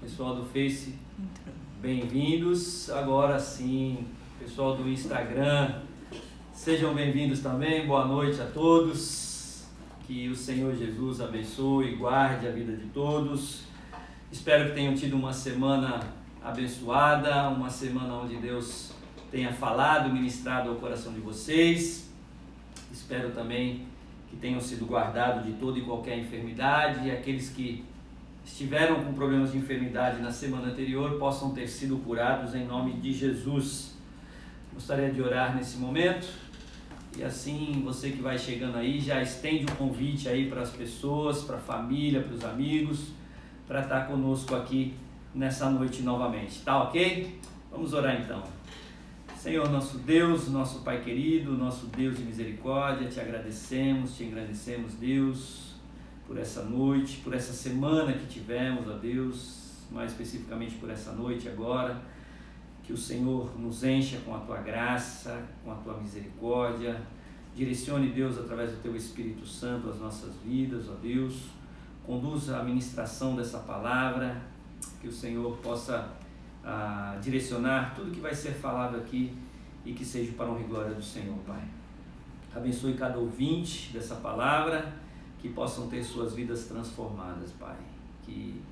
Pessoal do Face, bem-vindos. Agora sim, pessoal do Instagram, sejam bem-vindos também. Boa noite a todos. Que o Senhor Jesus abençoe e guarde a vida de todos. Espero que tenham tido uma semana abençoada, uma semana onde Deus tenha falado, ministrado ao coração de vocês. Espero também que tenham sido guardados de toda e qualquer enfermidade, e aqueles que estiveram com problemas de enfermidade na semana anterior possam ter sido curados em nome de Jesus. Gostaria de orar nesse momento, e assim você que vai chegando aí já estende o convite aí para as pessoas, para a família, para os amigos, para estar conosco aqui nessa noite novamente, tá ok? Vamos orar então. Senhor, nosso Deus, nosso Pai querido, nosso Deus de misericórdia, te agradecemos, te engrandecemos, Deus, por essa noite, por essa semana que tivemos, ó Deus, mais especificamente por essa noite agora, que o Senhor nos encha com a tua graça, com a tua misericórdia, direcione, Deus, através do teu Espírito Santo as nossas vidas, ó Deus, conduza a ministração dessa palavra, que o Senhor possa direcionar tudo que vai ser falado aqui e que seja para a honra e glória do Senhor, Pai. Abençoe cada ouvinte dessa palavra, que possam ter suas vidas transformadas, Pai. Que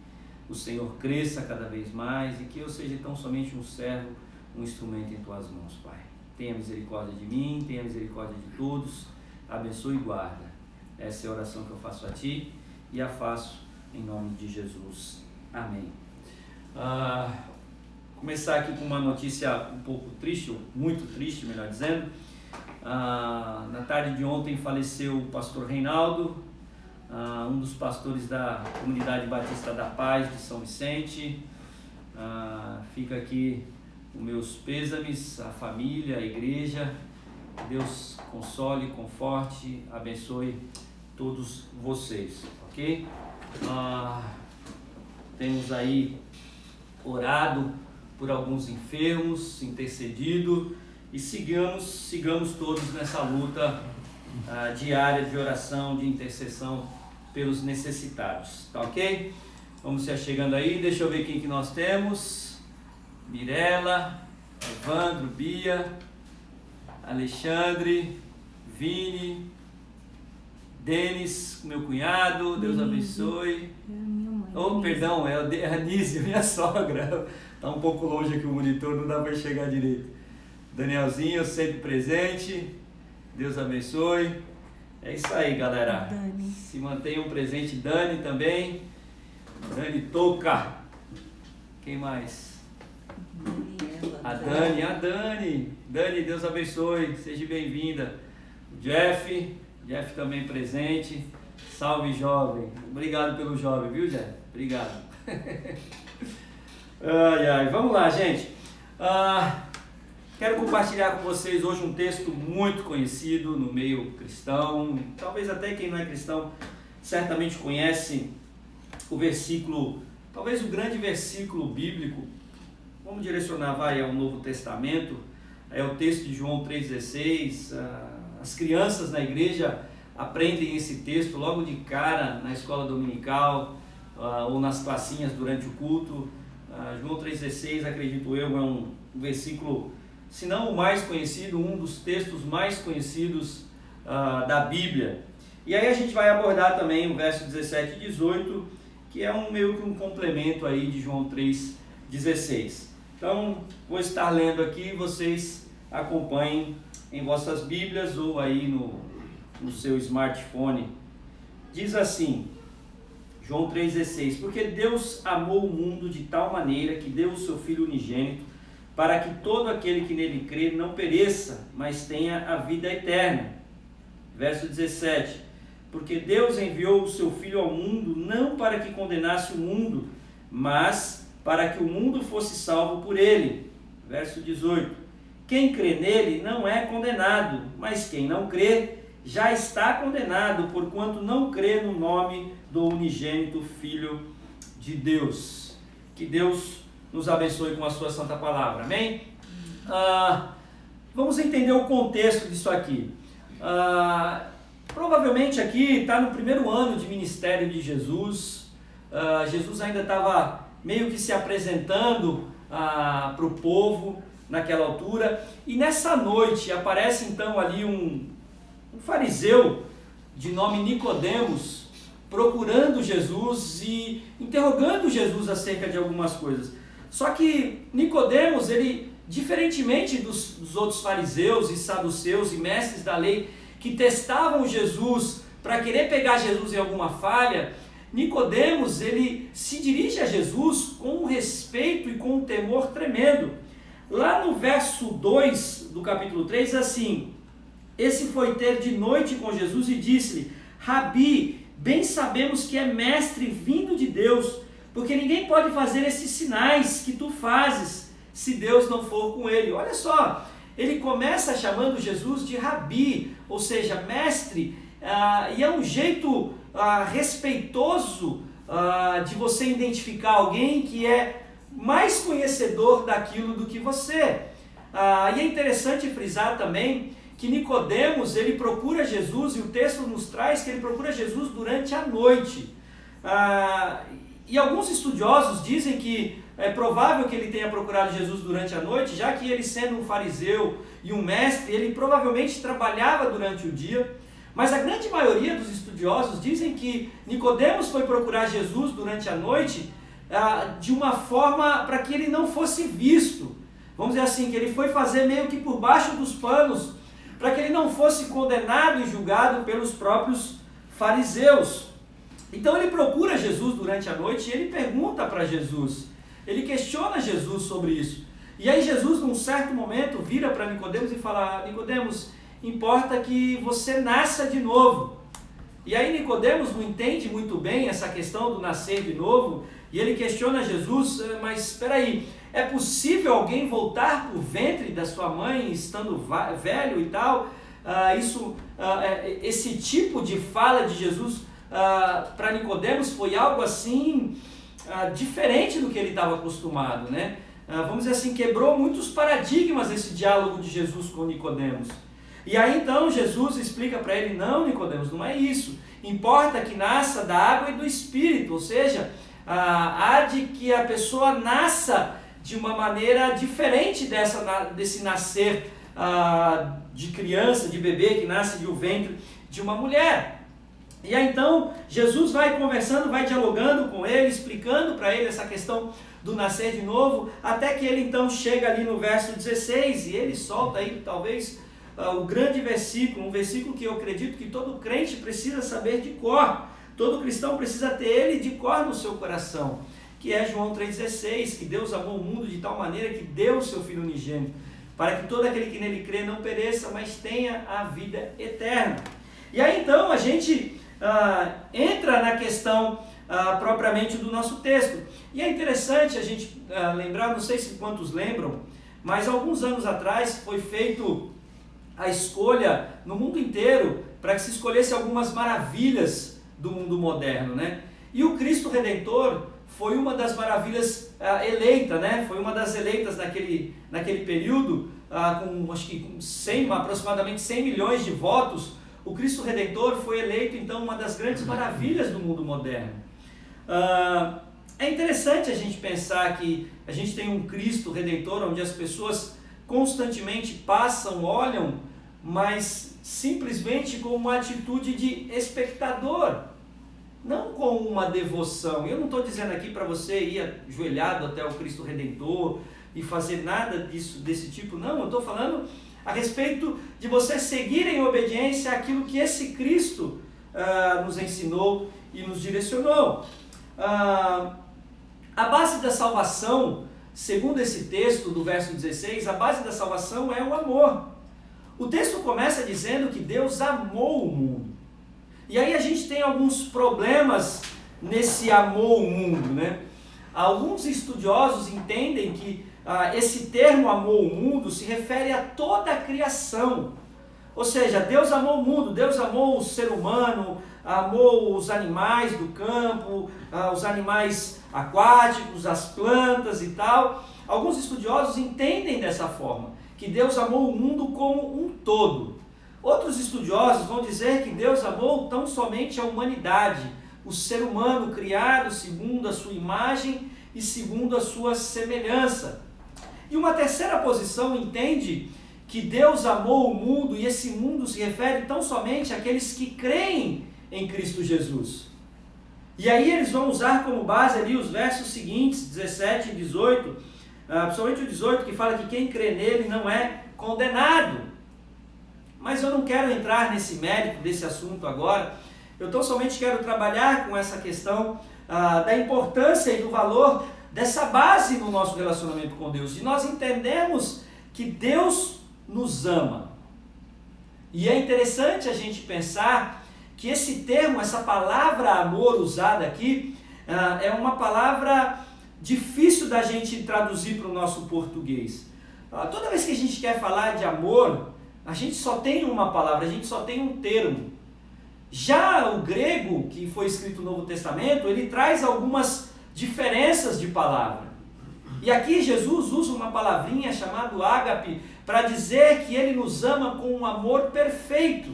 o Senhor cresça cada vez mais e que eu seja tão somente um servo, um instrumento em tuas mãos, Pai. Tenha misericórdia de mim, tenha misericórdia de todos, abençoe e guarda. Essa é a oração que eu faço a Ti e a faço em nome de Jesus. Amém. Começar aqui com uma notícia um pouco triste, ou muito triste, melhor dizendo. Na tarde de ontem faleceu o pastor Reinaldo, um dos pastores da Comunidade Batista da Paz de São Vicente. Fica aqui os meus pêsames, a família, a igreja. Deus console, conforte, abençoe todos vocês, ok? Temos aí orado por alguns enfermos, intercedido, e sigamos todos nessa luta diária de oração, de intercessão pelos necessitados, tá ok? Vamos se achegando aí, deixa eu ver quem que nós temos. Mirela, Evandro, Bia, Alexandre, Vini, Denis, meu cunhado, Deus abençoe. Perdão, é a Anísia, minha sogra. Tá um pouco longe aqui o monitor, não dá para enxergar direito. Danielzinho, sempre presente. Deus abençoe. É isso aí, galera. Dani. Se mantenham presente. Dani também. Dani Toca. Quem mais? Daniela. A Dani. Dani, Deus abençoe. Seja bem-vinda. O Jeff também presente. Salve, jovem. Obrigado pelo jovem, viu, Jeff? Obrigado. Vamos lá, gente. Quero compartilhar com vocês hoje um texto muito conhecido no meio cristão. Talvez até quem não é cristão certamente conhece o versículo, talvez o grande versículo bíblico. Vamos direcionar ao Novo Testamento. É o texto de João 3,16. As crianças na igreja aprendem esse texto logo de cara na escola dominical ou nas classinhas durante o culto. João 3,16, acredito eu, é um versículo, se não o mais conhecido, um dos textos mais conhecidos da Bíblia. E aí a gente vai abordar também o verso 17 e 18, que é meio que um complemento aí de João 3,16. Então, vou estar lendo aqui, vocês acompanhem em vossas Bíblias ou aí no seu smartphone. Diz assim, João 3,16: porque Deus amou o mundo de tal maneira que deu o seu Filho unigênito, para que todo aquele que nele crê não pereça, mas tenha a vida eterna. Verso 17: porque Deus enviou o seu Filho ao mundo, não para que condenasse o mundo, mas para que o mundo fosse salvo por ele. Verso 18: quem crê nele não é condenado, mas quem não crê já está condenado, porquanto não crê no nome do unigênito Filho de Deus. Que Deus nos abençoe com a sua santa palavra, amém? Vamos entender o contexto disso aqui. Provavelmente aqui está no primeiro ano de ministério de Jesus. Jesus ainda estava meio que se apresentando para o povo naquela altura. E nessa noite aparece então ali um fariseu de nome Nicodemos, procurando Jesus e interrogando Jesus acerca de algumas coisas. Só que Nicodemos, ele, diferentemente dos outros fariseus e saduceus e mestres da lei que testavam Jesus para querer pegar Jesus em alguma falha, Nicodemos, ele se dirige a Jesus com um respeito e com um temor tremendo. Lá no verso 2 do capítulo 3, assim: esse foi ter de noite com Jesus e disse-lhe: Rabi, bem sabemos que é mestre vindo de Deus, porque ninguém pode fazer esses sinais que tu fazes, se Deus não for com ele. Olha só, ele começa chamando Jesus de Rabi, ou seja, mestre, e é um jeito respeitoso de você identificar alguém que é mais conhecedor daquilo do que você. E é interessante frisar também que Nicodemos, ele procura Jesus, e o texto nos traz que ele procura Jesus durante a noite. E alguns estudiosos dizem que é provável que ele tenha procurado Jesus durante a noite, já que ele, sendo um fariseu e um mestre, ele provavelmente trabalhava durante o dia. Mas a grande maioria dos estudiosos dizem que Nicodemos foi procurar Jesus durante a noite de uma forma para que ele não fosse visto. Vamos dizer assim, que ele foi fazer meio que por baixo dos panos, para que ele não fosse condenado e julgado pelos próprios fariseus. Então ele procura Jesus durante a noite e ele pergunta para Jesus, ele questiona Jesus sobre isso. E aí Jesus, num certo momento, vira para Nicodemos e fala: Nicodemos, importa que você nasça de novo. E aí Nicodemos não entende muito bem essa questão do nascer de novo, e ele questiona Jesus: mas espera aí, é possível alguém voltar para o ventre da sua mãe estando velho e tal? Esse tipo de fala de Jesus para Nicodemos foi algo assim diferente do que ele estava acostumado, né? Vamos dizer assim, quebrou muitos paradigmas esse diálogo de Jesus com Nicodemos. E aí então Jesus explica para ele: não, Nicodemos, não é isso. Importa que nasça da água e do Espírito, ou seja, há de que a pessoa nasça de uma maneira diferente desse nascer de criança, de bebê que nasce de um ventre de uma mulher. E aí então Jesus vai conversando, vai dialogando com ele, explicando para ele essa questão do nascer de novo, até que ele então chega ali no verso 16 e ele solta aí talvez o grande versículo, um versículo que eu acredito que todo crente precisa saber de cor, todo cristão precisa ter ele de cor no seu coração, que é João 3,16, que Deus amou o mundo de tal maneira que deu o seu Filho unigênito, para que todo aquele que nele crê não pereça, mas tenha a vida eterna. E aí então a gente entra na questão propriamente do nosso texto. E é interessante a gente lembrar, não sei se quantos lembram, mas alguns anos atrás foi feito a escolha no mundo inteiro para que se escolhesse algumas maravilhas do mundo moderno, né? E o Cristo Redentor foi uma das maravilhas eleita, né? Foi uma das eleitas naquele período, com acho que aproximadamente 100 milhões de votos. O Cristo Redentor foi eleito então uma das grandes maravilhas do mundo moderno. É interessante a gente pensar que a gente tem um Cristo Redentor onde as pessoas constantemente passam, olham, mas simplesmente com uma atitude de espectador, não com uma devoção. Eu não estou dizendo aqui para você ir ajoelhado até o Cristo Redentor e fazer nada desse tipo, não. Eu estou falando a respeito de você seguir em obediência àquilo que esse Cristo nos ensinou e nos direcionou. A base da salvação, segundo esse texto do verso 16, a base da salvação é o amor. O texto começa dizendo que Deus amou o mundo. E aí a gente tem alguns problemas nesse amou o mundo, né? Alguns estudiosos entendem que esse termo amou o mundo se refere a toda a criação. Ou seja, Deus amou o mundo, Deus amou o ser humano, amou os animais do campo, os animais aquáticos, as plantas e tal. Alguns estudiosos entendem dessa forma, que Deus amou o mundo como um todo. Outros estudiosos vão dizer que Deus amou tão somente a humanidade, o ser humano criado segundo a sua imagem e segundo a sua semelhança. E uma terceira posição entende que Deus amou o mundo, e esse mundo se refere tão somente àqueles que creem em Cristo Jesus. E aí eles vão usar como base ali os versos seguintes, 17 e 18, principalmente o 18, que fala que quem crê nele não é condenado. Mas eu não quero entrar nesse mérito desse assunto agora. Eu tão somente quero trabalhar com essa questão da importância e do valor dessa base no nosso relacionamento com Deus. E nós entendemos que Deus nos ama. E é interessante a gente pensar que esse termo, essa palavra amor usada aqui, é uma palavra difícil da gente traduzir para o nosso português. Toda vez que a gente quer falar de amor, a gente só tem uma palavra, a gente só tem um termo. Já o grego, que foi escrito no Novo Testamento, ele traz algumas diferenças de palavra. E aqui Jesus usa uma palavrinha chamada ágape para dizer que ele nos ama com um amor perfeito.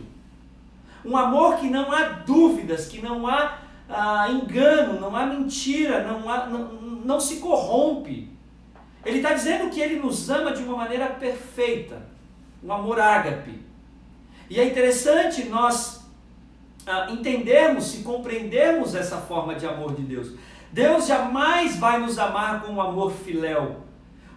Um amor que não há dúvidas, que não há engano, não há mentira, não se corrompe. Ele está dizendo que ele nos ama de uma maneira perfeita. Um amor ágape. E é interessante nós entendermos e compreendermos essa forma de amor de Deus. Deus jamais vai nos amar com um amor filéu.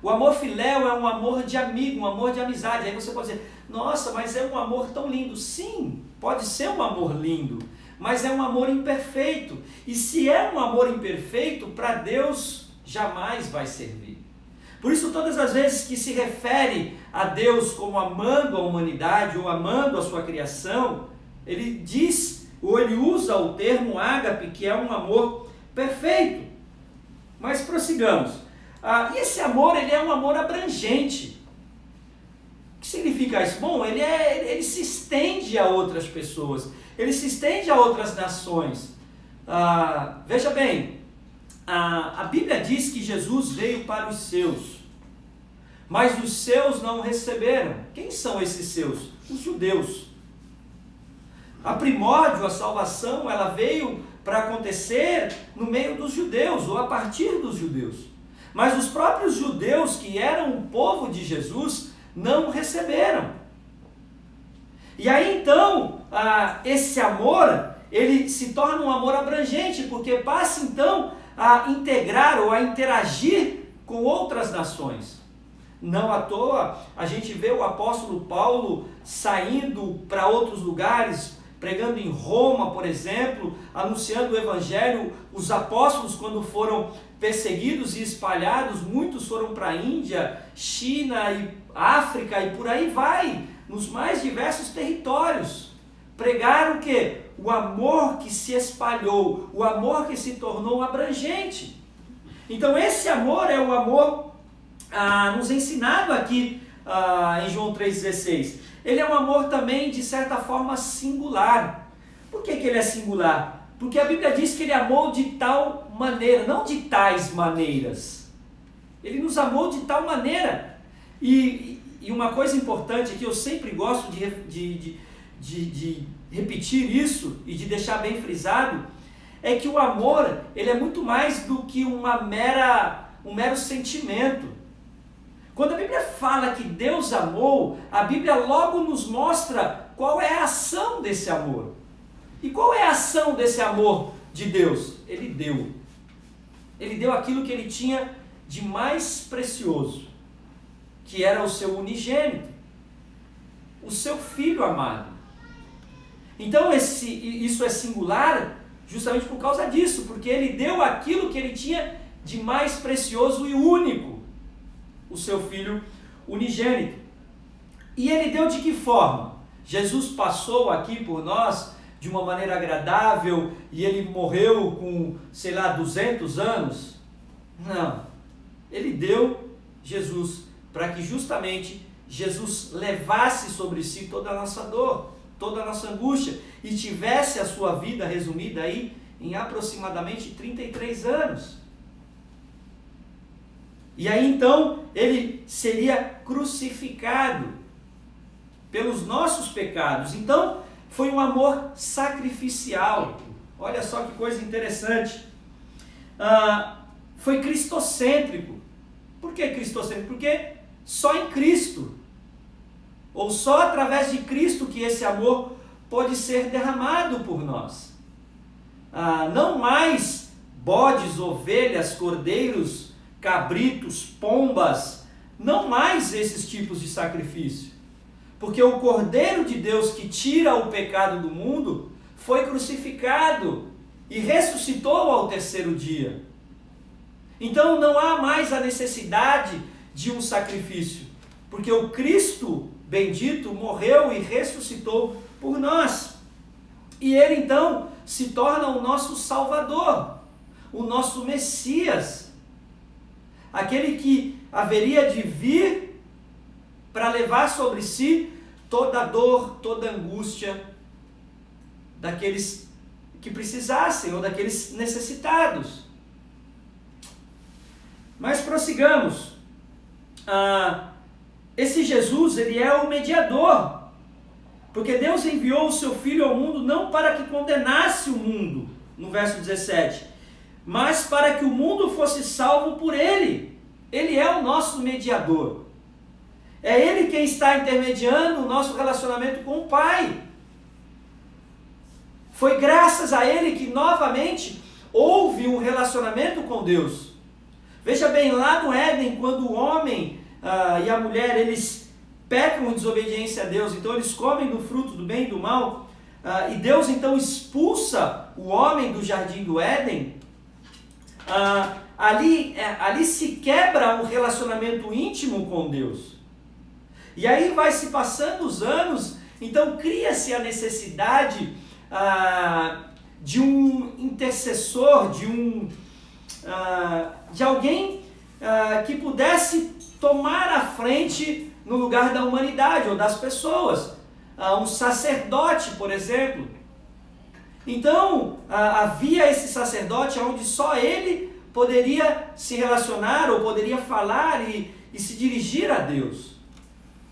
O amor filéu é um amor de amigo, um amor de amizade. Aí você pode dizer, nossa, mas é um amor tão lindo. Sim, pode ser um amor lindo, mas é um amor imperfeito. E se é um amor imperfeito, para Deus jamais vai servir. Por isso, todas as vezes que se refere a Deus como amando a humanidade ou amando a sua criação, ele diz, ou ele usa o termo ágape, que é um amor perfeito. Mas prossigamos. E esse amor, ele é um amor abrangente. O que significa isso? Bom, ele se estende a outras pessoas, ele se estende a outras nações. Veja bem, a Bíblia diz que Jesus veio para os seus, mas os seus não receberam. Quem são esses seus? Os judeus. A primórdio, a salvação, ela veio para acontecer no meio dos judeus, ou a partir dos judeus. Mas os próprios judeus, que eram o povo de Jesus, não receberam. E aí então, esse amor, ele se torna um amor abrangente, porque passa então a integrar ou a interagir com outras nações. Não à toa, a gente vê o apóstolo Paulo saindo para outros lugares, pregando em Roma, por exemplo, anunciando o evangelho. Os apóstolos, quando foram perseguidos e espalhados, muitos foram para a Índia, China e África e por aí vai, nos mais diversos territórios. Pregaram o quê? O amor que se espalhou, o amor que se tornou abrangente. Então esse amor é o amor nos ensinado aqui em João 3,16. Ele é um amor também, de certa forma, singular. Por que ele é singular? Porque a Bíblia diz que ele amou de tal maneira, não de tais maneiras. Ele nos amou de tal maneira. E uma coisa importante aqui, eu sempre gosto de repetir isso e de deixar bem frisado, é que o amor, ele é muito mais do que um mero sentimento. Quando a Bíblia fala que Deus amou, a Bíblia logo nos mostra qual é a ação desse amor. E qual é a ação desse amor de Deus? Ele deu. Ele deu aquilo que ele tinha de mais precioso, que era o seu unigênito, o seu filho amado. Então isso é singular justamente por causa disso, porque ele deu aquilo que ele tinha de mais precioso e único, o seu filho unigênito. E ele deu de que forma? Jesus passou aqui por nós de uma maneira agradável e ele morreu com, 200 anos? Não. Ele deu Jesus para que justamente Jesus levasse sobre si toda a nossa dor, toda a nossa angústia e tivesse a sua vida resumida aí em aproximadamente 33 anos. E aí então ele seria crucificado pelos nossos pecados. Então foi um amor sacrificial. Olha só que coisa interessante. foi cristocêntrico. Por que cristocêntrico? Porque só em Cristo, ou só através de Cristo que esse amor pode ser derramado por nós. Não mais bodes, ovelhas, cordeiros, cabritos, pombas, não mais esses tipos de sacrifício. Porque o Cordeiro de Deus que tira o pecado do mundo foi crucificado e ressuscitou ao terceiro dia. Então não há mais a necessidade de um sacrifício, porque o Cristo bendito morreu e ressuscitou por nós. E ele então se torna o nosso Salvador, o nosso Messias, aquele que haveria de vir para levar sobre si toda a dor, toda a angústia daqueles que precisassem ou daqueles necessitados. Mas prossigamos. Esse Jesus, ele é o mediador, porque Deus enviou o seu Filho ao mundo não para que condenasse o mundo, no verso 17, mas para que o mundo fosse salvo por ele. Ele é o nosso mediador. É ele quem está intermediando o nosso relacionamento com o Pai. Foi graças a ele que novamente houve um relacionamento com Deus. Veja bem, lá no Éden, quando o homem e a mulher, eles pecam em desobediência a Deus, então eles comem do fruto do bem e do mal, e Deus então expulsa o homem do jardim do Éden, ali se quebra um relacionamento íntimo com Deus. E aí vai se passando os anos, então cria-se a necessidade de um intercessor, de alguém que pudesse tomar a frente no lugar da humanidade ou das pessoas. Um sacerdote, por exemplo. Então, havia esse sacerdote onde só ele poderia se relacionar ou poderia falar e se dirigir a Deus.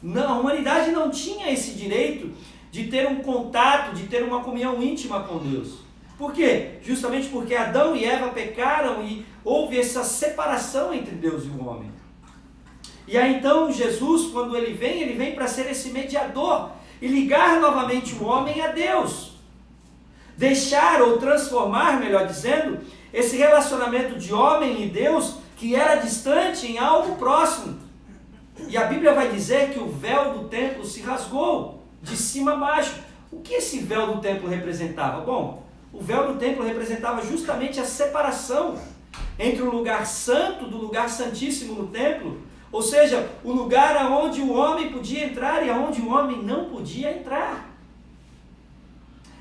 Não, a humanidade não tinha esse direito de ter um contato, de ter uma comunhão íntima com Deus. Por quê? Justamente porque Adão e Eva pecaram e houve essa separação entre Deus e o homem. E aí então Jesus, quando ele vem para ser esse mediador e ligar novamente o homem a Deus. Deixar ou transformar, melhor dizendo, esse relacionamento de homem e Deus que era distante em algo próximo. E a Bíblia vai dizer que o véu do templo se rasgou de cima a baixo. O que esse véu do templo representava? Bom, o véu do templo representava justamente a separação entre o lugar santo do lugar santíssimo no templo, ou seja, o lugar aonde o homem podia entrar e aonde o homem não podia entrar.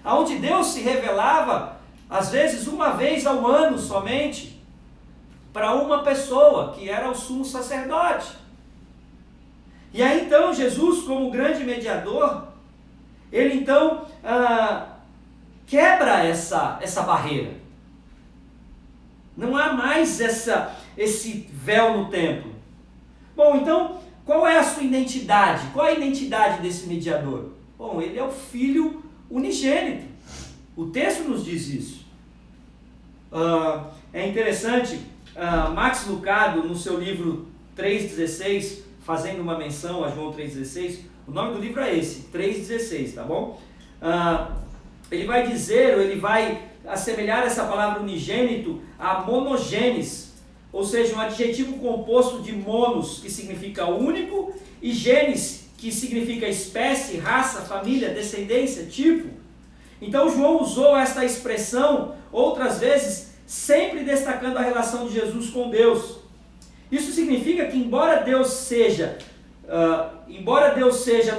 Aonde Deus se revelava, às vezes uma vez ao ano somente, para uma pessoa, que era o sumo sacerdote. E aí então Jesus, como grande mediador, ele então quebra essa barreira. Não há mais esse véu no templo. Bom, então, qual é a sua identidade? Qual é a identidade desse mediador? Bom, ele é o Filho unigênito. O texto nos diz isso. É interessante, Max Lucado, no seu livro 3,16, fazendo uma menção a João 3,16, o nome do livro é esse, 3,16, tá bom? Ele vai dizer, ou ele vai assemelhar essa palavra unigênito a monogênes, ou seja, um adjetivo composto de monos, que significa único, e genes, que significa espécie, raça, família, descendência, tipo. Então João usou esta expressão outras vezes, sempre destacando a relação de Jesus com Deus. Isso significa que embora Deus seja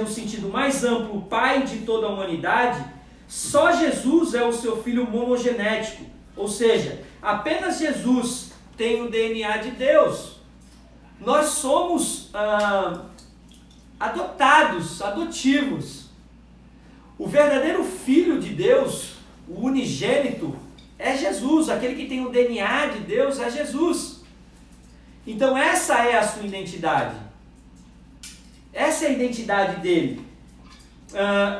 no sentido mais amplo Pai de toda a humanidade, só Jesus é o seu Filho monogenético, ou seja, apenas Jesus tem o DNA de Deus. Nós somos adotivos. O verdadeiro Filho de Deus, o unigênito, é Jesus. Aquele que tem o DNA de Deus é Jesus. Então essa é a sua identidade. Essa é a identidade dele.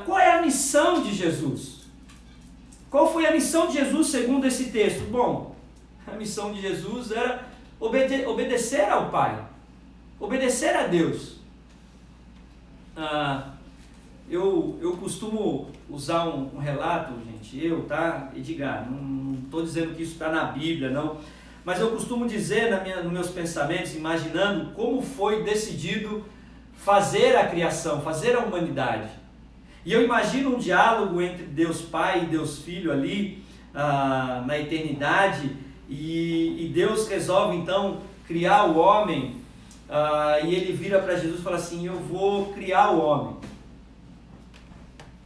Qual é a missão de Jesus? Qual foi a missão de Jesus segundo esse texto? Bom, a missão de Jesus era obedecer ao Pai, obedecer a Deus. Eu costumo usar um relato, gente, Edgar, não estou dizendo que isso está na Bíblia, não, mas eu costumo dizer nos meus pensamentos, imaginando como foi decidido fazer a criação, fazer a humanidade. E eu imagino um diálogo entre Deus Pai e Deus Filho ali, na eternidade, e Deus resolve então criar o homem, e ele vira para Jesus e fala assim: eu vou criar o homem.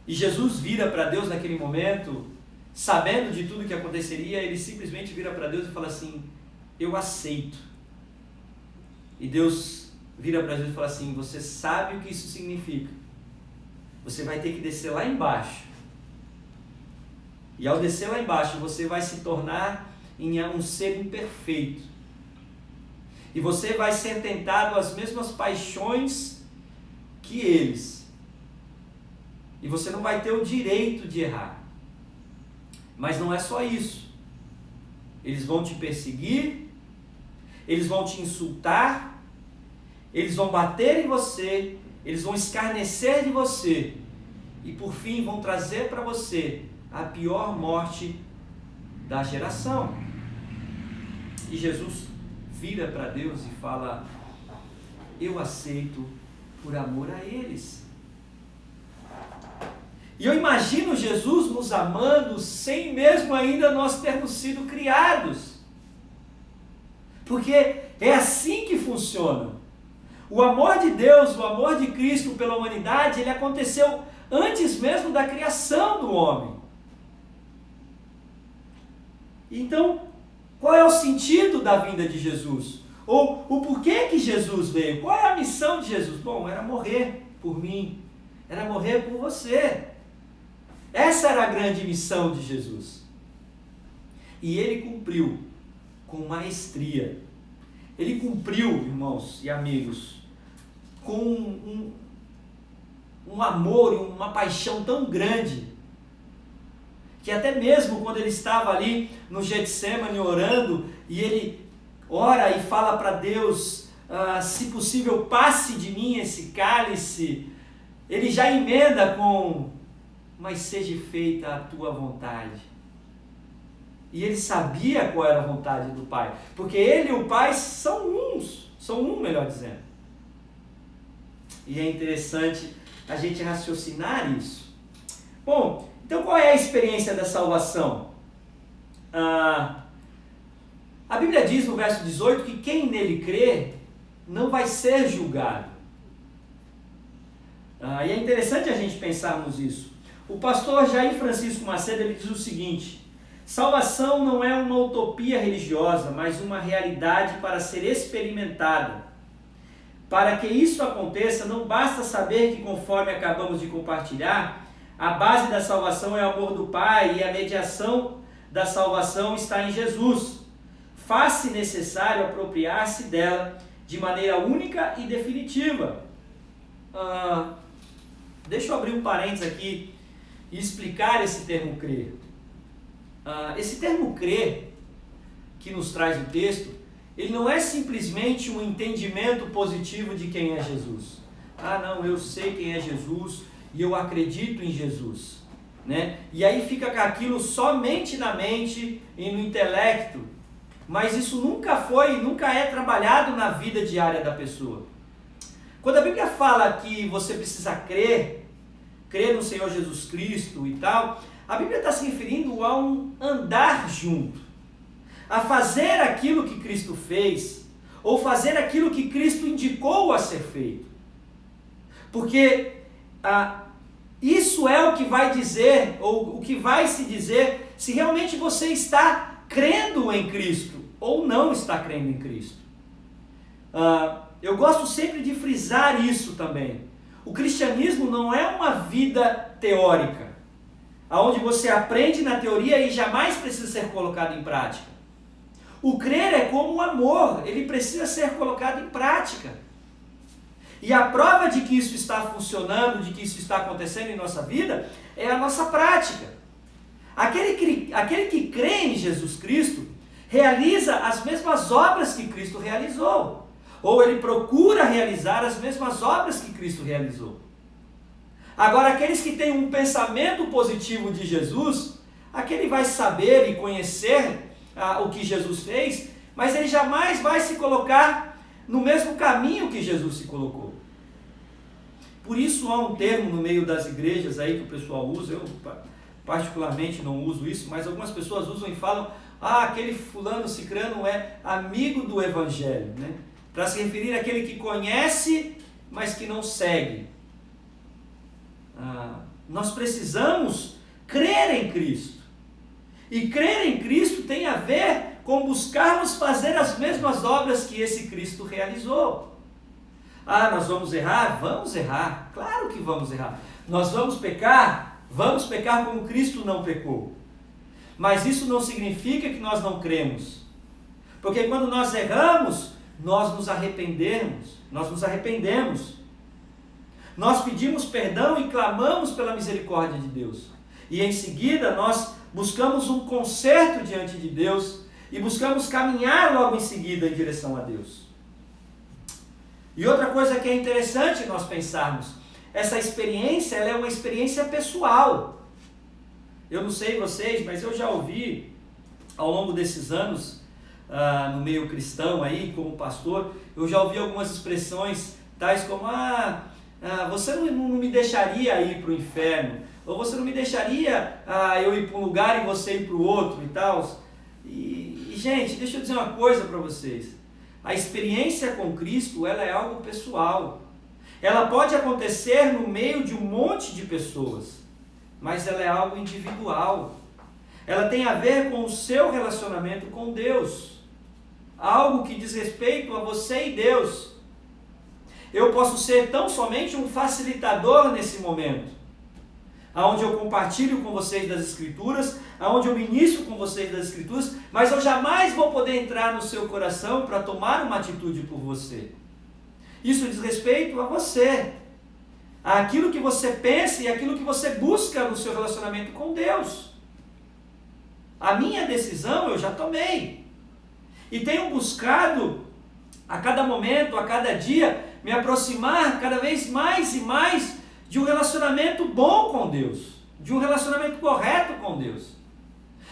E Jesus vira para Deus naquele momento, sabendo de tudo que aconteceria, ele simplesmente vira para Deus e fala assim: eu aceito. E Deus vira para Jesus e fala assim: você sabe o que isso significa? Você vai ter que descer lá embaixo. E ao descer lá embaixo, você vai se tornar um ser imperfeito. E você vai ser tentado às mesmas paixões que eles. E você não vai ter o direito de errar. Mas não é só isso. Eles vão te perseguir, eles vão te insultar, eles vão bater em você, eles vão escarnecer de você. E por fim vão trazer para você a pior morte da geração. E Jesus vira para Deus e fala: eu aceito por amor a eles. E eu imagino Jesus nos amando sem mesmo ainda nós termos sido criados. Porque é assim que funciona. O amor de Deus, o amor de Cristo pela humanidade, ele aconteceu antes mesmo da criação do homem. Então, qual é o sentido da vinda de Jesus? Ou o porquê que Jesus veio? Qual é a missão de Jesus? Bom, era morrer por mim, era morrer por você. Essa era a grande missão de Jesus. E ele cumpriu com maestria. Ele cumpriu, irmãos e amigos, com um amor e uma paixão tão grande, que até mesmo quando ele estava ali no Getsemane orando, e ele ora e fala para Deus, se possível passe de mim esse cálice, ele já emenda com: mas seja feita a tua vontade. E ele sabia qual era a vontade do Pai, porque ele e o Pai são um, melhor dizendo. E é interessante a gente raciocinar isso. Bom, então qual é a experiência da salvação? A Bíblia diz no verso 18 que quem nele crê não vai ser julgado. E é interessante a gente pensarmos isso. O pastor Jair Francisco Macedo, ele diz o seguinte: salvação não é uma utopia religiosa, mas uma realidade para ser experimentada. Para que isso aconteça, não basta saber que, conforme acabamos de compartilhar, a base da salvação é o amor do Pai e a mediação da salvação está em Jesus. Faz-se necessário apropriar-se dela de maneira única e definitiva. Deixa eu abrir um parênteses aqui e explicar esse termo crer. Esse termo crer, que nos traz o texto, ele não é simplesmente um entendimento positivo de quem é Jesus. Não, eu sei quem é Jesus e eu acredito em Jesus, né? E aí fica com aquilo somente na mente e no intelecto, mas isso nunca é trabalhado na vida diária da pessoa. Quando a Bíblia fala que você precisa crer no Senhor Jesus Cristo e tal, a Bíblia está se referindo a um andar junto, a fazer aquilo que Cristo fez, ou fazer aquilo que Cristo indicou a ser feito. Porque isso é o que vai dizer, ou o que vai se dizer, se realmente você está crendo em Cristo, ou não está crendo em Cristo. Eu gosto sempre de frisar isso também. O cristianismo não é uma vida teórica, onde você aprende na teoria e jamais precisa ser colocado em prática. O crer é como o amor, ele precisa ser colocado em prática. E a prova de que isso está funcionando, de que isso está acontecendo em nossa vida, é a nossa prática. Aquele que crê em Jesus Cristo, realiza as mesmas obras que Cristo realizou, ou ele procura realizar as mesmas obras que Cristo realizou. Agora, aqueles que têm um pensamento positivo de Jesus, aquele vai saber e conhecer o que Jesus fez, mas ele jamais vai se colocar no mesmo caminho que Jesus se colocou. Por isso há um termo no meio das igrejas aí que o pessoal usa, eu particularmente não uso isso, mas algumas pessoas usam e falam, aquele fulano cicrano é amigo do evangelho, né? Para se referir àquele que conhece, mas que não segue. Nós precisamos crer em Cristo. E crer em Cristo tem a ver com buscarmos fazer as mesmas obras que esse Cristo realizou. Nós vamos errar? Vamos errar. Claro que vamos errar. Nós vamos pecar? Vamos pecar como Cristo não pecou. Mas isso não significa que nós não cremos. Porque quando nós erramos, nós nos arrependemos. Nós pedimos perdão e clamamos pela misericórdia de Deus. E em seguida nós buscamos um conserto diante de Deus e buscamos caminhar logo em seguida em direção a Deus. E outra coisa que é interessante nós pensarmos, essa experiência, ela é uma experiência pessoal. Eu não sei vocês, mas eu já ouvi ao longo desses anos, no meio cristão aí, como pastor, eu já ouvi algumas expressões tais como, você não me deixaria ir para o inferno, ou você não me deixaria eu ir para um lugar e você ir para o outro e tal. E gente, deixa eu dizer uma coisa para vocês. A experiência com Cristo, ela é algo pessoal. Ela pode acontecer no meio de um monte de pessoas, mas ela é algo individual. Ela tem a ver com o seu relacionamento com Deus. Algo que diz respeito a você e Deus. Eu posso ser tão somente um facilitador nesse momento, onde eu compartilho com vocês das Escrituras, onde eu ministro com vocês das Escrituras, mas eu jamais vou poder entrar no seu coração para tomar uma atitude por você. Isso diz respeito a você, àquilo que você pensa e aquilo que você busca no seu relacionamento com Deus. A minha decisão eu já tomei, e tenho buscado a cada momento, a cada dia, me aproximar cada vez mais e mais de um relacionamento bom com Deus, de um relacionamento correto com Deus.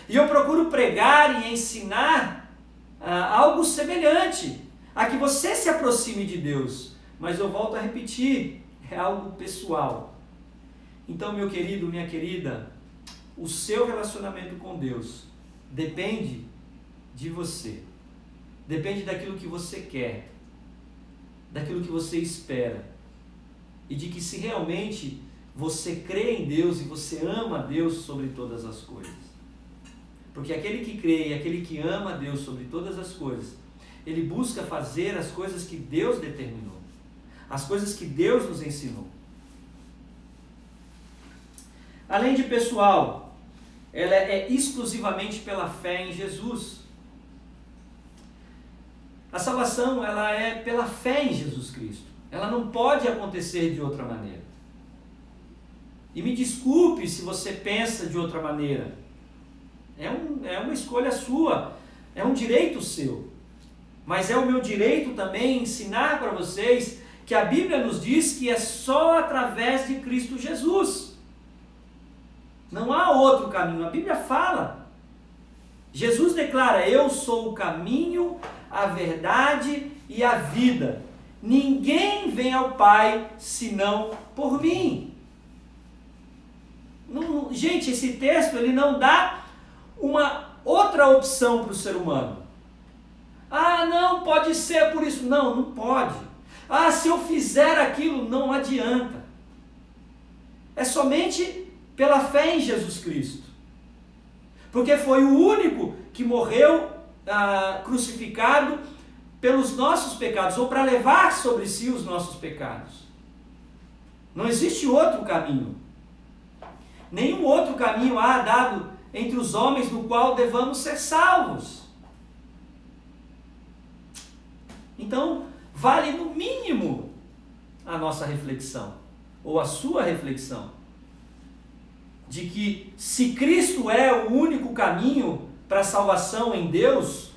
E eu procuro pregar e ensinar algo semelhante, a que você se aproxime de Deus. Mas eu volto a repetir, é algo pessoal. Então, meu querido, minha querida, o seu relacionamento com Deus depende de você. Depende daquilo que você quer, daquilo que você espera. E de que se realmente você crê em Deus e você ama a Deus sobre todas as coisas. Porque aquele que crê e aquele que ama a Deus sobre todas as coisas, ele busca fazer as coisas que Deus determinou, as coisas que Deus nos ensinou. Além de pessoal, ela é exclusivamente pela fé em Jesus. A salvação, ela é pela fé em Jesus Cristo. Ela não pode acontecer de outra maneira. E me desculpe se você pensa de outra maneira. É uma escolha sua, é um direito seu. Mas é o meu direito também ensinar para vocês que a Bíblia nos diz que é só através de Cristo Jesus. Não há outro caminho. A Bíblia fala. Jesus declara, eu sou o caminho, a verdade e a vida. Ninguém vem ao Pai senão por mim. Não, gente, esse texto ele não dá uma outra opção para o ser humano. Não, pode ser por isso. Não, não pode. Se eu fizer aquilo, não adianta. É somente pela fé em Jesus Cristo. Porque foi o único que morreu crucificado pelos nossos pecados, ou para levar sobre si os nossos pecados. Não existe outro caminho. Nenhum outro caminho há dado entre os homens no qual devamos ser salvos. Então, vale no mínimo a nossa reflexão, ou a sua reflexão, de que se Cristo é o único caminho para a salvação em Deus,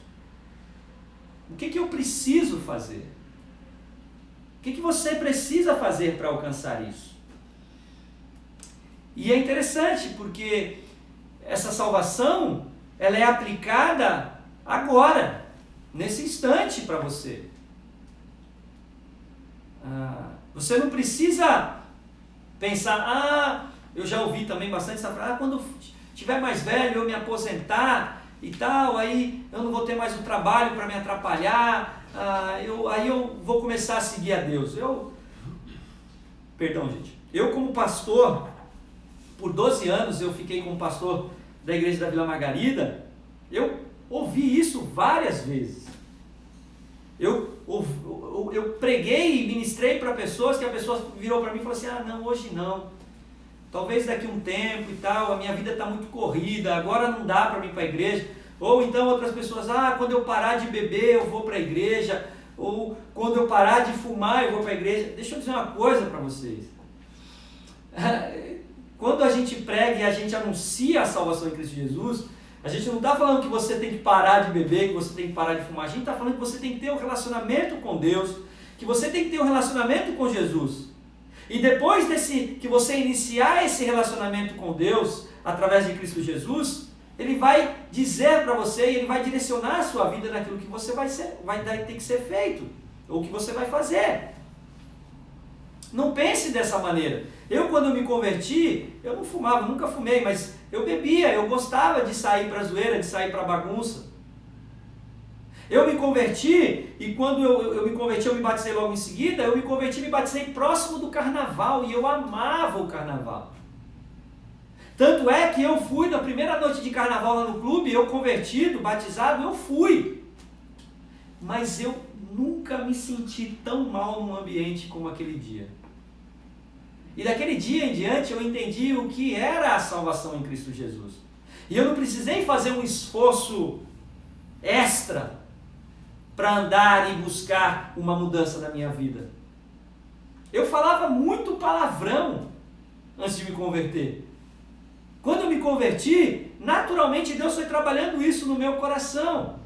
o que eu preciso fazer? O que você precisa fazer para alcançar isso? E é interessante porque essa salvação, ela é aplicada agora, nesse instante para você. Você não precisa pensar, eu já ouvi também bastante essa frase, quando estiver mais velho, eu me aposentar e tal, aí eu não vou ter mais um trabalho para me atrapalhar, aí eu vou começar a seguir a Deus. Perdão, gente. Eu como pastor, por 12 anos eu fiquei como pastor da igreja da Vila Margarida, eu ouvi isso várias vezes. Eu preguei e ministrei para pessoas que a pessoa virou para mim e falou assim, não, hoje não. Talvez daqui um tempo e tal, a minha vida está muito corrida, agora não dá para mim ir para a igreja. Ou então outras pessoas, quando eu parar de beber eu vou para a igreja. Ou quando eu parar de fumar eu vou para a igreja. Deixa eu dizer uma coisa para vocês. Quando a gente prega e a gente anuncia a salvação em Cristo Jesus, a gente não está falando que você tem que parar de beber, que você tem que parar de fumar. A gente está falando que você tem que ter um relacionamento com Deus, que você tem que ter um relacionamento com Jesus. E depois que você iniciar esse relacionamento com Deus, através de Cristo Jesus, Ele vai dizer para você, e Ele vai direcionar a sua vida naquilo que você vai ter que ser feito, ou que você vai fazer. Não pense dessa maneira. Quando eu me converti, eu não fumava, nunca fumei, mas eu bebia, eu gostava de sair para a zoeira, de sair para a bagunça. Eu me converti, e quando eu me converti, eu me batizei logo em seguida, eu me converti e me batizei próximo do carnaval, e eu amava o carnaval. Tanto é que eu fui na primeira noite de carnaval lá no clube, eu convertido, batizado, eu fui. Mas eu nunca me senti tão mal num ambiente como aquele dia. E daquele dia em diante eu entendi o que era a salvação em Cristo Jesus. E eu não precisei fazer um esforço extra para andar e buscar uma mudança na minha vida. Eu falava muito palavrão antes de me converter. Quando eu me converti, naturalmente Deus foi trabalhando isso no meu coração.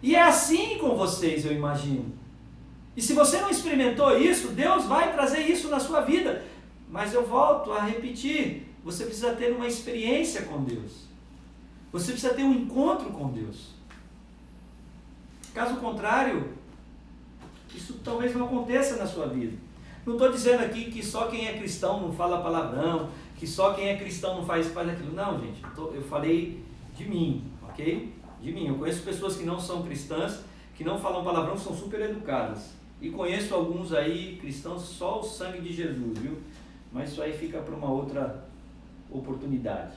E é assim com vocês, eu imagino. E se você não experimentou isso, Deus vai trazer isso na sua vida. Mas eu volto a repetir, você precisa ter uma experiência com Deus. Você precisa ter um encontro com Deus. Caso contrário, isso talvez não aconteça na sua vida. Não estou dizendo aqui que só quem é cristão não fala palavrão, que só quem é cristão não faz aquilo. Não, gente, eu falei de mim, ok? De mim. Eu conheço pessoas que não são cristãs, que não falam palavrão, são super educadas. E conheço alguns aí, cristãos, só o sangue de Jesus, viu? Mas isso aí fica para uma outra oportunidade.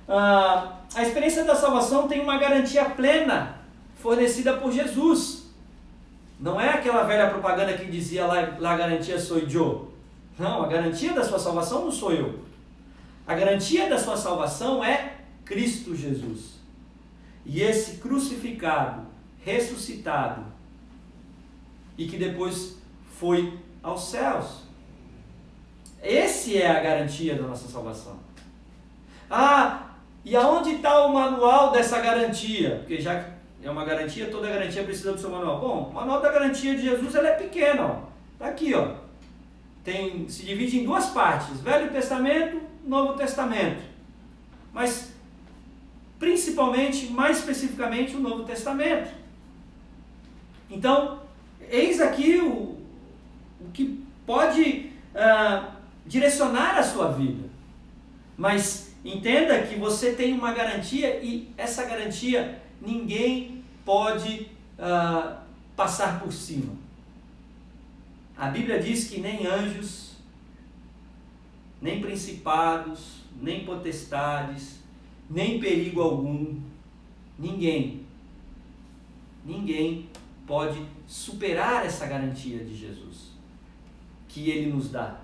A experiência da salvação tem uma garantia plena, fornecida por Jesus. Não é aquela velha propaganda que dizia lá garantia sou eu. Não, a garantia da sua salvação não sou eu. A garantia da sua salvação é Cristo Jesus. E esse crucificado, ressuscitado, e que depois foi aos céus. Esse é a garantia da nossa salvação. E aonde está o manual dessa garantia? Porque já que é uma garantia, toda garantia precisa do seu manual. Bom, o manual da garantia de Jesus é pequeno. Está aqui, ó. Se divide em duas partes, Velho Testamento, Novo Testamento. Mas, principalmente, mais especificamente, o Novo Testamento. Então, eis aqui o que pode direcionar a sua vida. Mas entenda que você tem uma garantia e essa garantia ninguém pode passar por cima. A Bíblia diz que nem anjos, nem principados, nem potestades, nem perigo algum, ninguém pode superar essa garantia de Jesus, que Ele nos dá.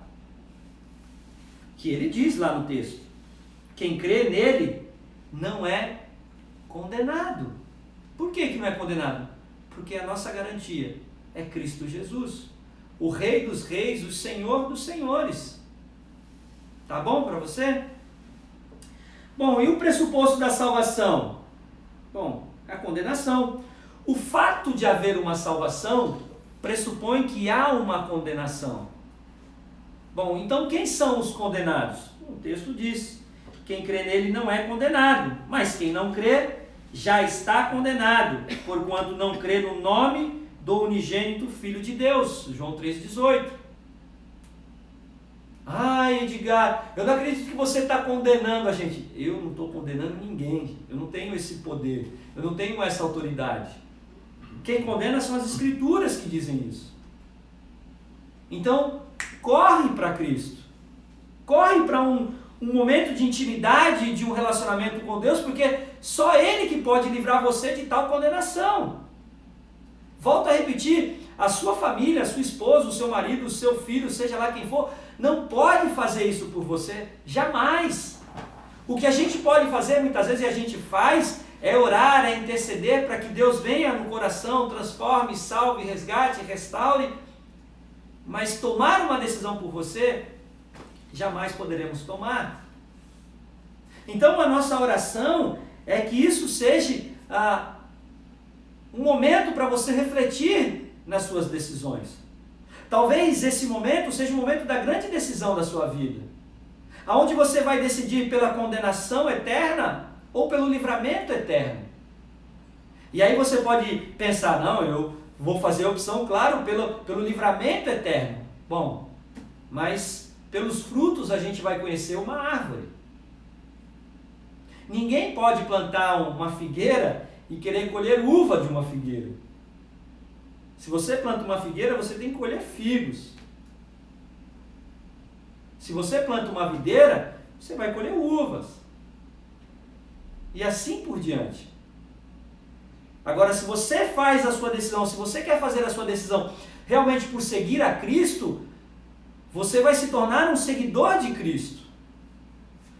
Que Ele diz lá no texto, quem crê nele não é condenado. Por que não é condenado? Porque a nossa garantia é Cristo Jesus, o Rei dos Reis, o Senhor dos Senhores. Tá bom para você? Bom, e o pressuposto da salvação? Bom, a condenação. O fato de haver uma salvação pressupõe que há uma condenação. Bom, então quem são os condenados? O texto diz: quem crê nele não é condenado, mas quem não crê já está condenado, porquanto não crê no nome do unigênito Filho de Deus. João 3,18. Ai, Edgar, eu não acredito que você está condenando a gente. Eu não estou condenando ninguém, eu não tenho esse poder, eu não tenho essa autoridade. Quem condena são as Escrituras que dizem isso. Então, corre para Cristo, corre para um momento de intimidade, de um relacionamento com Deus, porque só Ele que pode livrar você de tal condenação. Volto a repetir, a sua família, a sua esposa, o seu marido, o seu filho, seja lá quem for, não pode fazer isso por você, jamais. O que a gente pode fazer, muitas vezes, e a gente faz, é orar, é interceder para que Deus venha no coração, transforme, salve, resgate, restaure, mas tomar uma decisão por você, jamais poderemos tomar. Então a nossa oração é que isso seja um momento para você refletir nas suas decisões. Talvez esse momento seja o momento da grande decisão da sua vida, aonde você vai decidir pela condenação eterna ou pelo livramento eterno. E aí você pode pensar, não, eu vou fazer a opção, claro, pelo livramento eterno. Bom, mas pelos frutos a gente vai conhecer uma árvore. Ninguém pode plantar uma figueira e querer colher uva de uma figueira. Se você planta uma figueira, você tem que colher figos. Se você planta uma videira, você vai colher uvas. E assim por diante. Agora, se você faz a sua decisão, se você quer fazer a sua decisão realmente por seguir a Cristo, você vai se tornar um seguidor de Cristo.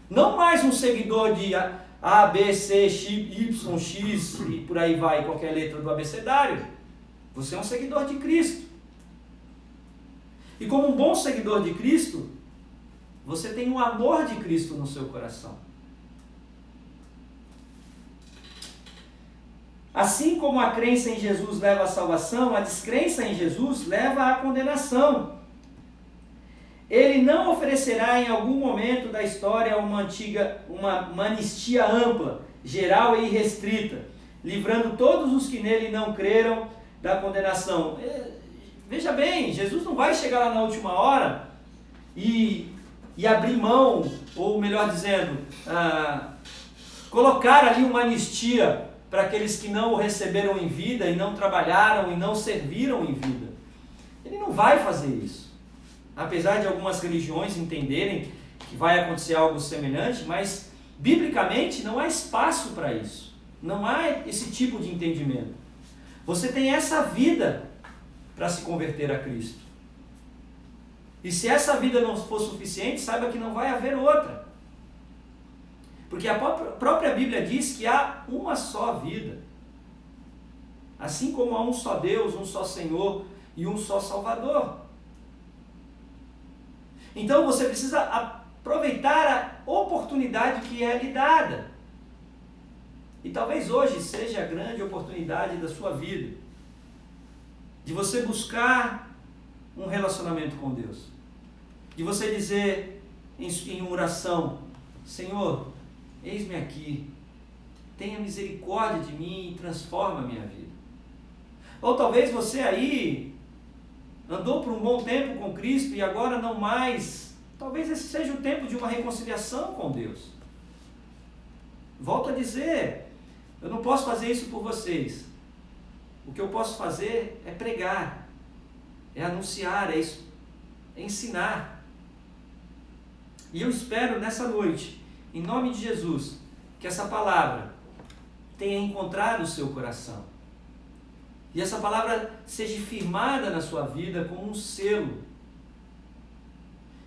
Não mais um seguidor de A, B, C, Y, X e por aí vai, qualquer letra do abecedário. Você é um seguidor de Cristo. E como um bom seguidor de Cristo, você tem o amor de Cristo no seu coração. Assim como a crença em Jesus leva à salvação, a descrença em Jesus leva à condenação. Ele não oferecerá em algum momento da história uma anistia ampla, geral e irrestrita, livrando todos os que nele não creram da condenação. Veja bem, Jesus não vai chegar lá na última hora e abrir mão, ou melhor dizendo, colocar ali uma anistia para aqueles que não o receberam em vida e não trabalharam e não serviram em vida. Ele não vai fazer isso. Apesar de algumas religiões entenderem que vai acontecer algo semelhante, mas biblicamente não há espaço para isso. Não há esse tipo de entendimento. Você tem essa vida para se converter a Cristo. E se essa vida não for suficiente, saiba que não vai haver outra. Porque a própria Bíblia diz que há uma só vida. Assim como há um só Deus, um só Senhor e um só Salvador. Então você precisa aproveitar a oportunidade que é lhe dada. E talvez hoje seja a grande oportunidade da sua vida, de você buscar um relacionamento com Deus, de você dizer em oração: Senhor, eis-me aqui, tenha misericórdia de mim e transforma a minha vida. Ou talvez você aí andou por um bom tempo com Cristo e agora não mais. Talvez esse seja o tempo de uma reconciliação com Deus. Volto a dizer, eu não posso fazer isso por vocês. O que eu posso fazer é pregar, é anunciar, é ensinar. E eu espero nessa noite, em nome de Jesus, que essa palavra tenha encontrado o seu coração. E essa palavra seja firmada na sua vida como um selo.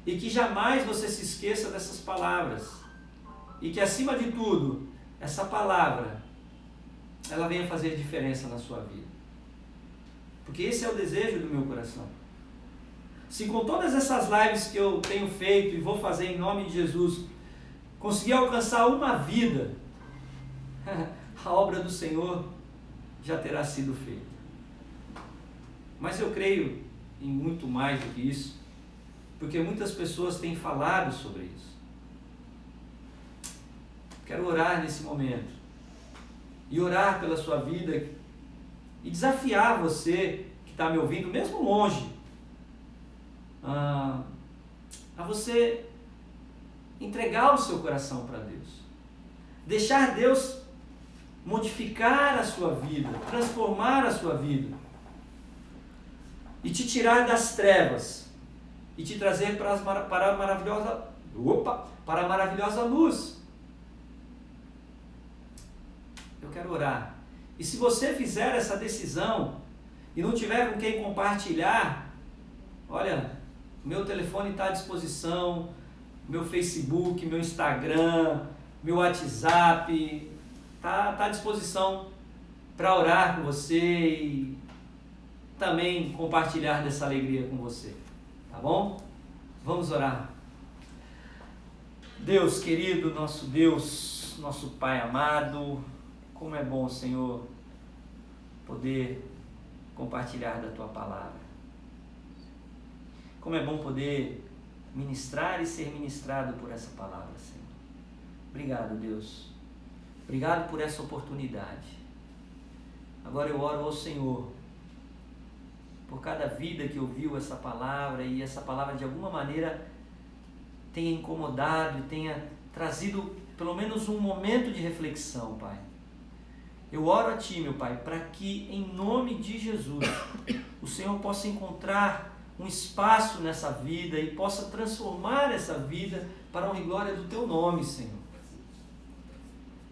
E que jamais você se esqueça dessas palavras. E que, acima de tudo, essa palavra, ela venha fazer diferença na sua vida. Porque esse é o desejo do meu coração. Se com todas essas lives que eu tenho feito e vou fazer em nome de Jesus, conseguir alcançar uma vida, a obra do Senhor já terá sido feita. Mas eu creio em muito mais do que isso, porque muitas pessoas têm falado sobre isso. Quero orar nesse momento, e orar pela sua vida, e desafiar você que está me ouvindo, mesmo longe, a você entregar o seu coração para Deus. Deixar Deus modificar a sua vida, transformar a sua vida, e te tirar das trevas, e te trazer para a maravilhosa luz. Eu quero orar. E se você fizer essa decisão e não tiver com quem compartilhar, olha, meu telefone está à disposição, meu Facebook, meu Instagram, meu WhatsApp, está à disposição para orar com você e também compartilhar dessa alegria com você. Tá bom? Vamos orar. Deus querido, nosso Deus, nosso Pai amado, como é bom, Senhor, poder compartilhar da Tua palavra. Como é bom poder ministrar e ser ministrado por essa palavra, Senhor. Obrigado, Deus. Obrigado por essa oportunidade. Agora eu oro ao Senhor por cada vida que ouviu essa palavra e essa palavra de alguma maneira tenha incomodado e tenha trazido pelo menos um momento de reflexão, Pai. Eu oro a Ti, meu Pai, para que em nome de Jesus o Senhor possa encontrar um espaço nessa vida e possa transformar essa vida para a honra e glória do Teu nome, Senhor.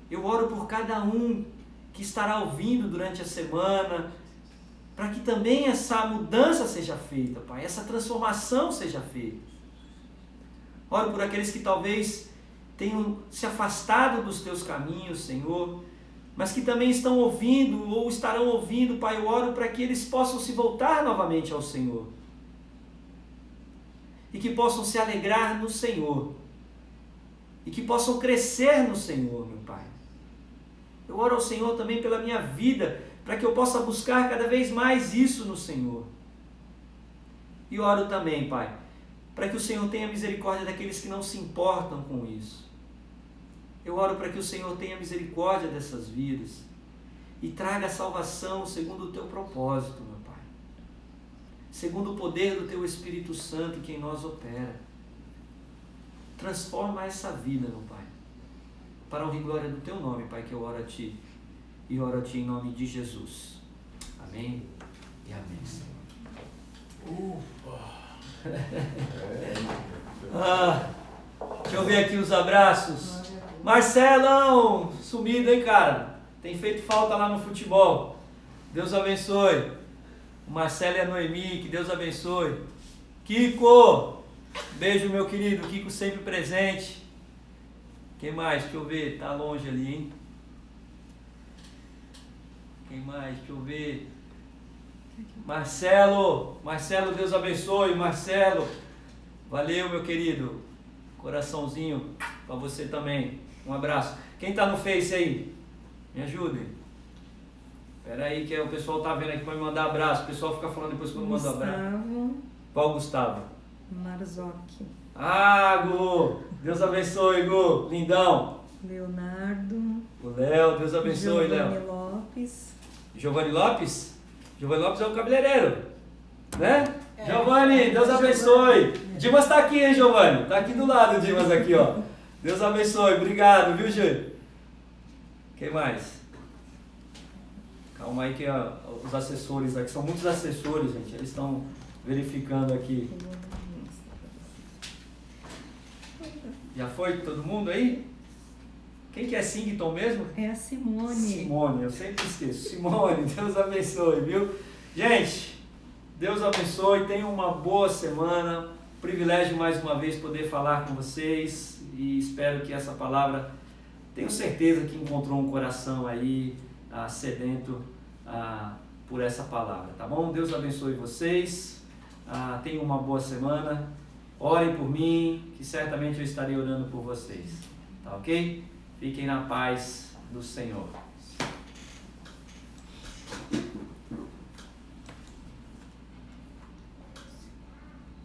Eu oro por cada um que estará ouvindo durante a semana, para que também essa mudança seja feita, Pai, essa transformação seja feita. Oro por aqueles que talvez tenham se afastado dos Teus caminhos, Senhor, mas que também estão ouvindo ou estarão ouvindo, Pai. Eu oro para que eles possam se voltar novamente ao Senhor e que possam se alegrar no Senhor e que possam crescer no Senhor, meu Pai. Eu oro ao Senhor também pela minha vida, para que eu possa buscar cada vez mais isso no Senhor. E oro também, Pai, para que o Senhor tenha misericórdia daqueles que não se importam com isso. Eu oro para que o Senhor tenha misericórdia dessas vidas e traga a salvação segundo o Teu propósito, meu Pai. Segundo o poder do Teu Espírito Santo que em nós opera. Transforma essa vida, meu Pai, para a honra e glória do Teu nome, Pai, que eu oro a Ti. E oro a Ti em nome de Jesus. Amém e amém, Senhor. Deixa eu ver aqui os abraços. Marcelão, sumido, hein, cara? Tem feito falta lá no futebol. Deus abençoe. O Marcelo e a Noemi, que Deus abençoe. Kiko, beijo, meu querido. Kiko sempre presente. Quem mais? Deixa eu ver, tá longe ali, hein? Quem mais? Deixa eu ver. Marcelo, Deus abençoe, Marcelo. Valeu, meu querido. Coraçãozinho para você também. Um abraço. Quem tá no Face aí? Me ajudem. Espera aí que o pessoal tá vendo aqui para me mandar abraço. O pessoal fica falando depois que eu não mando abraço. Qual Gustavo? Marzocchi. Gu. Deus abençoe, Gu. Lindão. Leonardo. O Léo, Deus abençoe, Léo. Giovanni Lopes. Giovanni Lopes? Giovanni Lopes é o cabeleireiro, né? Giovanni, Deus abençoe. Dimas está aqui, hein, Giovanni? Está aqui do lado o Dimas aqui, ó. Deus abençoe, obrigado, viu, Gê? Quem mais? Calma aí que os assessores aqui, são muitos assessores, gente, eles estão verificando aqui. Já foi todo mundo aí? Quem que é Sington mesmo? É a Simone. Simone, eu sempre esqueço. Simone, Deus abençoe, viu? Gente, Deus abençoe, tenham uma boa semana. Privilégio mais uma vez poder falar com vocês e espero que essa palavra, tenho certeza que encontrou um coração aí sedento por essa palavra, tá bom? Deus abençoe vocês, tenham uma boa semana, orem por mim, que certamente eu estarei orando por vocês, tá ok? Fiquem na paz do Senhor.